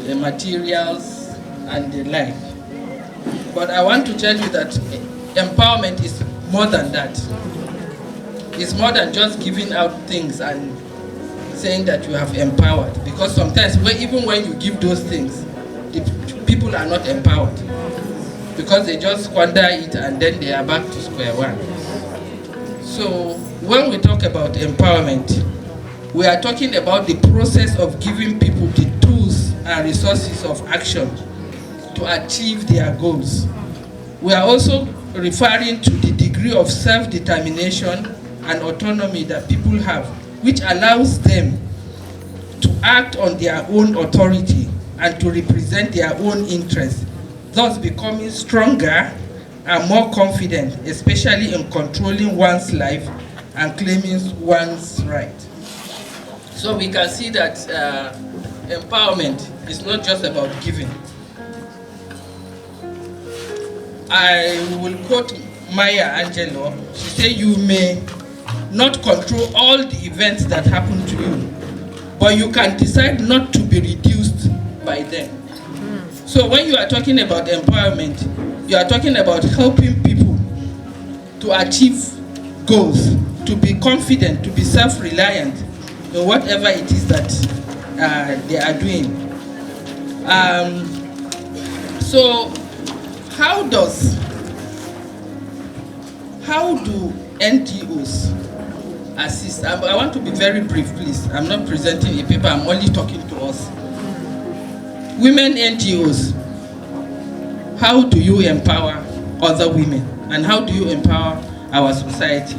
the materials, and the like. But I want to tell you that empowerment is more than that. It's more than just giving out things and saying that you have empowered. Because sometimes, even when you give those things, the people are not empowered. Because they just squander it and then they are back to square one. So when we talk about empowerment, we are talking about the process of giving people the tools and resources of action to achieve their goals. We are also referring to the degree of self-determination and autonomy that people have, which allows them to act on their own authority and to represent their own interests, thus becoming stronger and more confident, especially in controlling one's life and claiming one's right. So we can see that empowerment is not just about giving. I will quote Maya Angelou. She said, "You may not control all the events that happen to you, but you can decide not to be reduced by them." So when you are talking about empowerment, you are talking about helping people to achieve goals, to be confident, to be self-reliant in whatever it is that they are doing. So how do NGOs assist? I want to be very brief, please. I'm not presenting a paper, I'm only talking to us. Women NGOs, how do you empower other women? And how do you empower our society?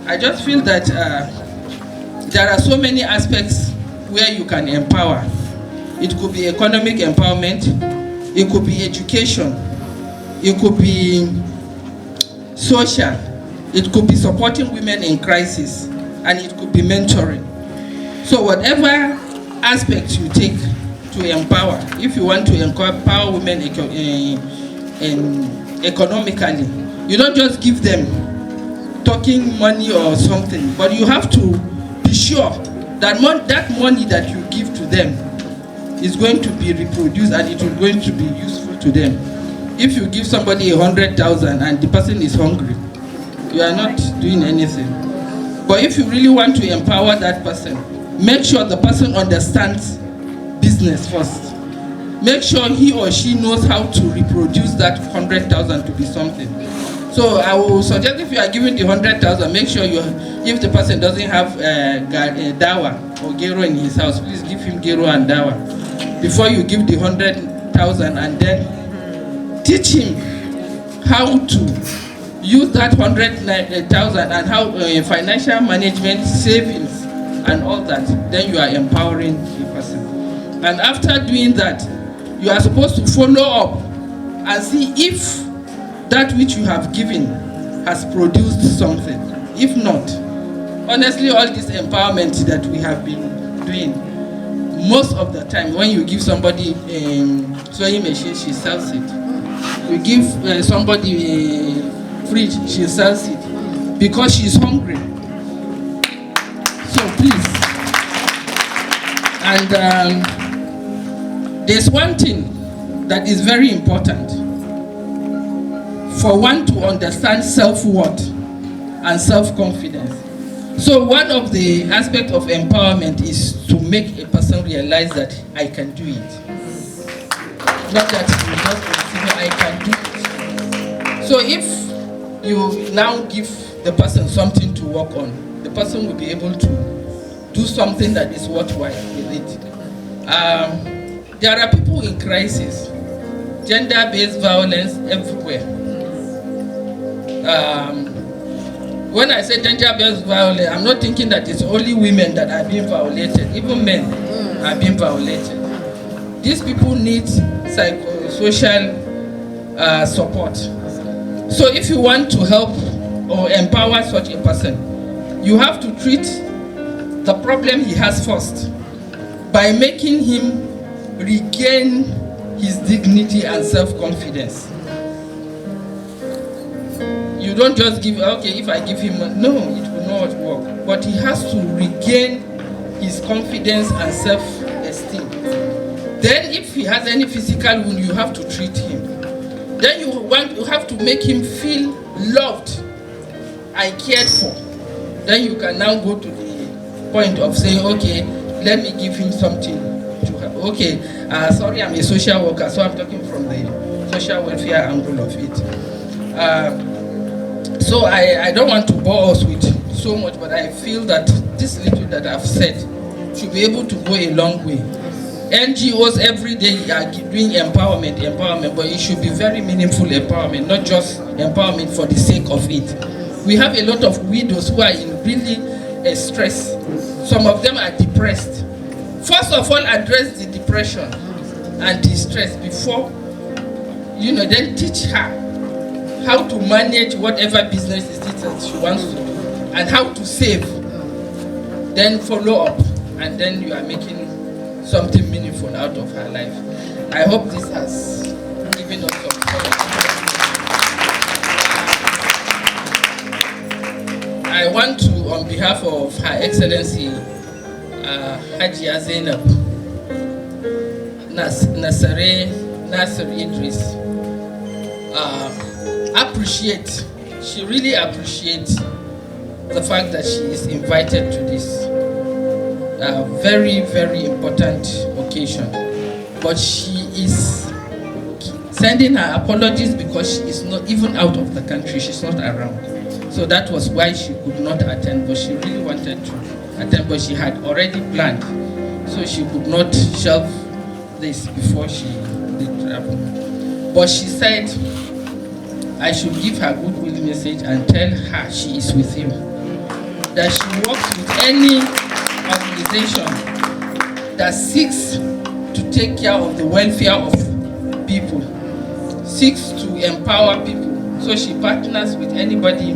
I just feel that there are so many aspects where you can empower. It could be economic empowerment, it could be education, it could be social, it could be supporting women in crisis, and it could be mentoring. So whatever aspect you take to empower, if you want to empower women economically, you don't just give them talking money or something, but you have to be sure that that money that you give to them is going to be reproduced and it is going to be useful to them. If you give somebody 100,000 and the person is hungry, you are not doing anything. But if you really want to empower that person, make sure the person understands business first. Make sure he or she knows how to reproduce that 100,000 to be something. So I will suggest, if you are giving the 100,000, make sure if the person doesn't have dawa or gero in his house, please give him gero and dawa before you give the 100,000, and then teach him how to use that 100,000 and how financial management, savings, and all that. Then you are empowering the person. And after doing that, you are supposed to follow up and see if that which you have given has produced something. If not, honestly, all this empowerment that we have been doing, most of the time, when you give somebody a sewing machine, she sells it. You give somebody a fridge, she sells it because she's hungry. So please. And there's one thing that is very important for one to understand self-worth and self-confidence. So one of the aspects of empowerment is to make a person realize that I can do it. Not that you just consider I can do it. So if you now give the person something to work on, the person will be able to do something that is worthwhile with it. There are people in crisis, gender-based violence everywhere. When I say gender-based violence, I'm not thinking that it's only women that are being violated. Even men are being violated. These people need psychosocial support. So if you want to help or empower such a person, you have to treat the problem he has first by making him regain his dignity and self-confidence. You don't just give, okay, if I give him, no, it will not work. But he has to regain his confidence and self-esteem. Then if he has any physical wound, you have to treat him. Then you have to make him feel loved and cared for. Then you can now go to the point of saying, okay, let me give him something to have. Okay, sorry, I'm a social worker, so I'm talking from the social welfare angle of it. So I don't want to bore us with so much, but I feel that this little that I've said should be able to go a long way. NGOs every day are doing empowerment, but it should be very meaningful empowerment, not just empowerment for the sake of it. We have a lot of widows who are in really stress. Some of them are depressed. First of all, address the depression and the stress before, then teach her how to manage whatever business it is that she wants to do and how to save. Then follow up, and then you are making something meaningful out of her life. I hope this has given us some thought. I want to, on behalf of Her Excellency Hajia Zainab Nasir Idris, appreciate. She really appreciates the fact that she is invited to this very, very important occasion. But she is sending her apologies because she is not even out of the country. She's not around. So that was why she could not attend, but she really wanted to attend, but she had already planned. So she could not shelve this before she did travel. But she said, I should give her goodwill message and tell her she is with you. That she works with any organization that seeks to take care of the welfare of people, seeks to empower people. So she partners with anybody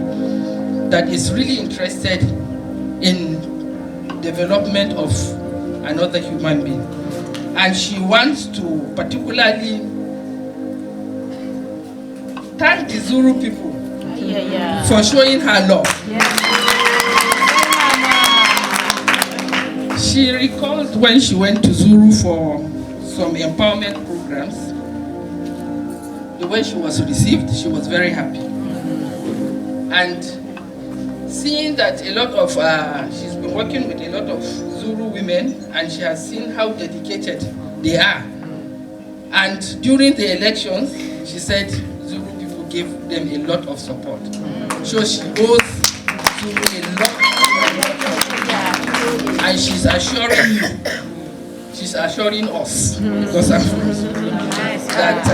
that is really interested in development of another human being. And she wants to particularly thank the Zulu people for showing her love. She recalled when she went to Zulu for some empowerment programs, the way she was received, she was very happy. And seeing that a lot of, she's been working with a lot of Zulu women, and she has seen how dedicated they are. And during the elections, she said Zulu people gave them a lot of support. So she owes Zulu a lot of support. And she's assuring us, because I'm from Zulu, that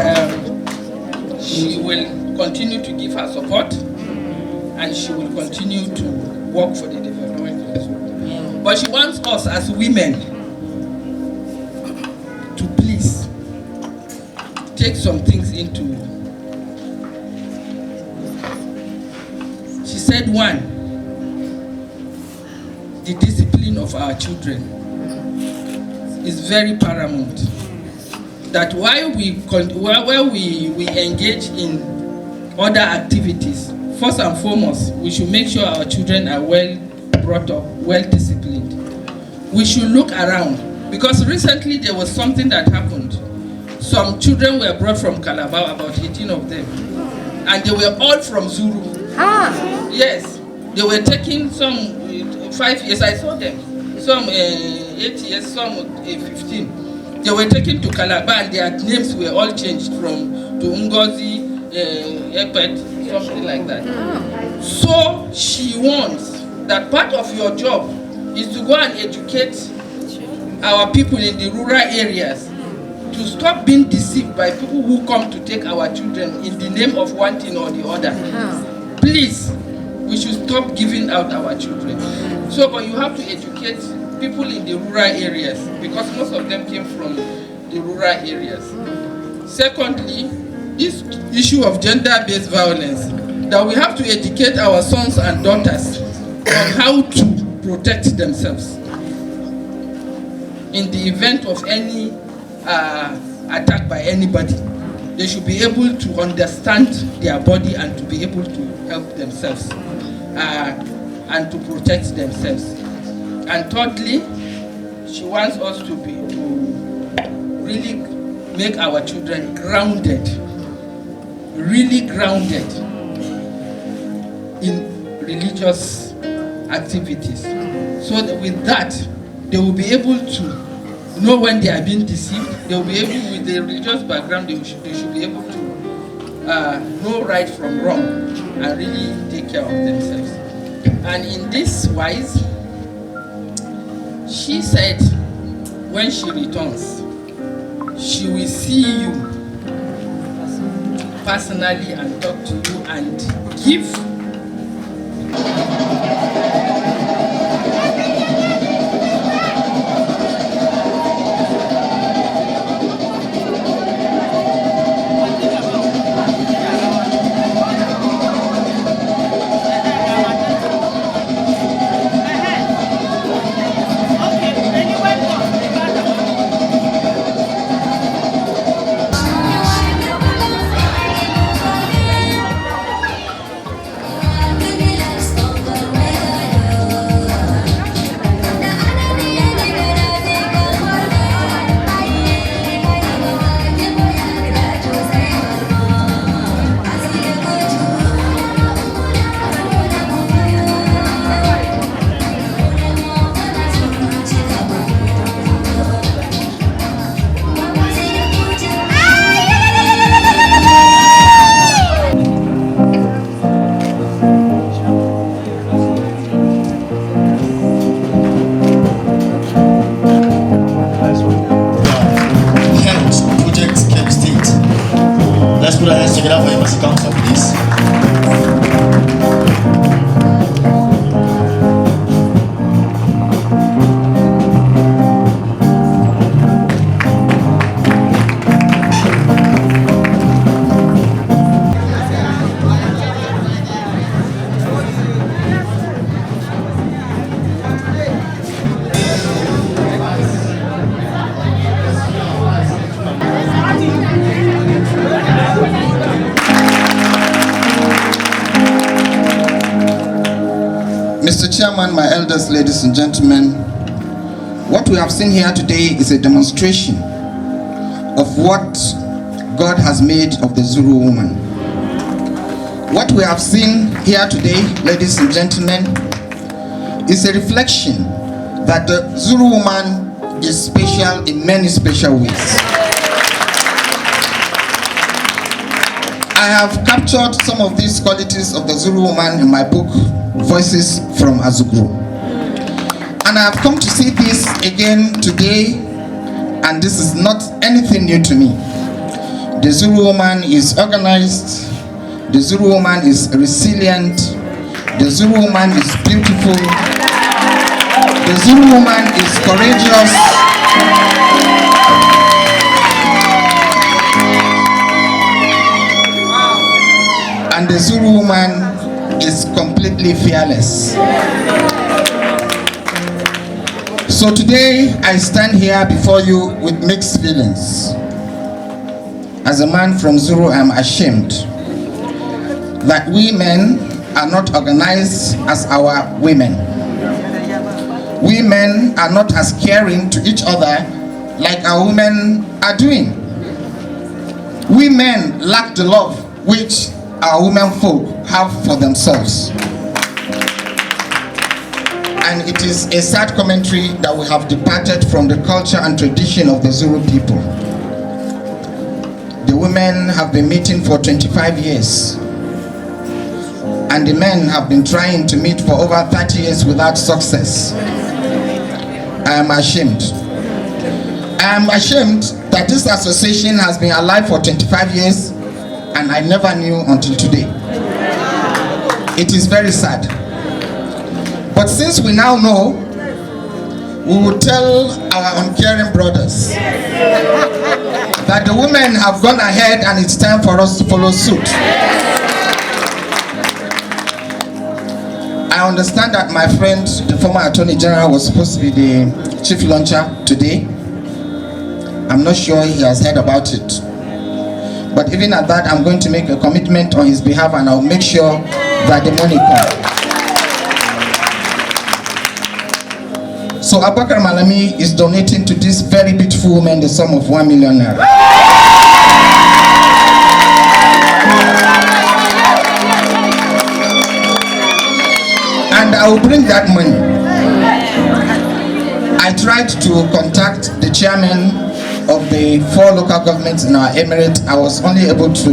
she will continue to give her support, and she will continue to work for the development of Zulu. But she wants us as women to please take some things into. She said, one, the discipline of our children is very paramount. That while we engage in other activities, first and foremost, we should make sure our children are well brought up, well disciplined. We should look around, because recently there was something that happened. Some children were brought from Calabar, about 18 of them, and they were all from Zulu. Yes, they were taking some 5 years, I saw them, some 8 years, some 15. They were taken to Calabar, and their names were all changed from to Ngozi, Epet, something like that. So she wants that part of your job is to go and educate our people in the rural areas to stop being deceived by people who come to take our children in the name of one thing or the other. Please, we should stop giving out our children. So, but you have to educate people in the rural areas, because most of them came from the rural areas. Secondly, this issue of gender-based violence, that we have to educate our sons and daughters on how to protect themselves in the event of any attack by anybody. They should be able to understand their body and to be able to help themselves and to protect themselves. And thirdly, she wants us to really make our children grounded, really grounded in religious activities. So that with that, they will be able to know when they are being deceived. They will be able, with their religious background, they should be able to know right from wrong and really take care of themselves. And in this wise, she said when she returns, she will see you personally and talk to you and give. Let's put our hands together for Embassy Council, please. Mr. Chairman, my elders, ladies and gentlemen, what we have seen here today is a demonstration of what God has made of the Zulu woman. What we have seen here today, ladies and gentlemen, is a reflection that the Zulu woman is special in many special ways. I have captured some of these qualities of the Zulu woman in my book, Voices from Azugru. And I have come to see this again today, and this is not anything new to me. The Zulu woman is organized, the Zulu woman is resilient, the Zulu woman is beautiful, the Zulu woman is courageous, and the Zulu woman is completely fearless. So today I stand here before you with mixed feelings. As a man from Zulu, I am ashamed that we men are not organized as our women. We men are not as caring to each other like our women are doing. We men lack the love which our women folk have for themselves. And it is a sad commentary that we have departed from the culture and tradition of the Zulu people. The women have been meeting for 25 years, and the men have been trying to meet for over 30 years without success. I am ashamed. I am ashamed that this association has been alive for 25 years and I never knew until today. It is very sad. But since we now know, we will tell our uncaring brothers that the women have gone ahead and it's time for us to follow suit. I understand that my friend, the former Attorney General, was supposed to be the chief launcher today. I'm not sure he has heard about it. But even at that, I'm going to make a commitment on his behalf and I'll make sure that the money comes. So Abubakar Malami is donating to this very beautiful woman the sum of 1 million naira. And I will bring that money. I tried to contact the chairman of the 4 local governments in our emirate. I was only able to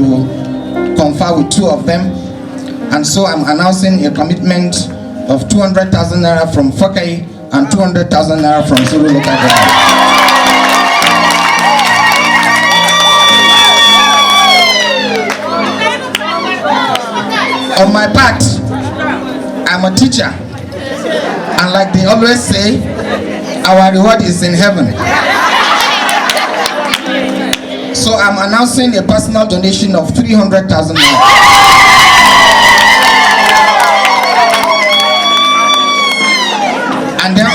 confer with 2 of them. And so I'm announcing a commitment of 200,000 naira from Fokai and 200,000 naira from Zulu local government. On my part, I'm a teacher, and like they always say, our reward is in heaven. So I'm announcing a personal donation of 300,000 naira. And then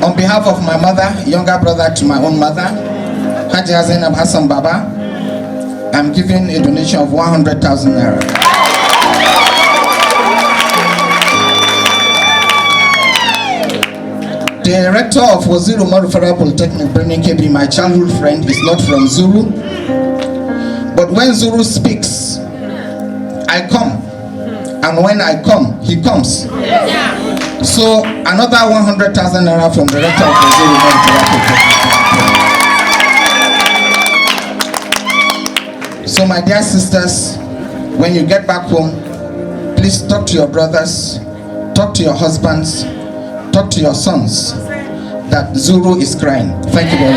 on behalf of my mother, younger brother to my own mother, Haji Zainab Hassan Baba, I'm giving a donation of 100,000 naira. The rector of Wazir Umar Federal Polytechnic, Birnin Kebbi, my childhood friend, is not from Zuru. But when Zuru speaks, I come. And when I come, he comes. So another 100,000 naira from the rector of Wazir Umar Federal Polytechnic. So my dear sisters, when you get back home, please talk to your brothers, talk to your husbands, talk to your sons that Zuru is crying. Thank you very much.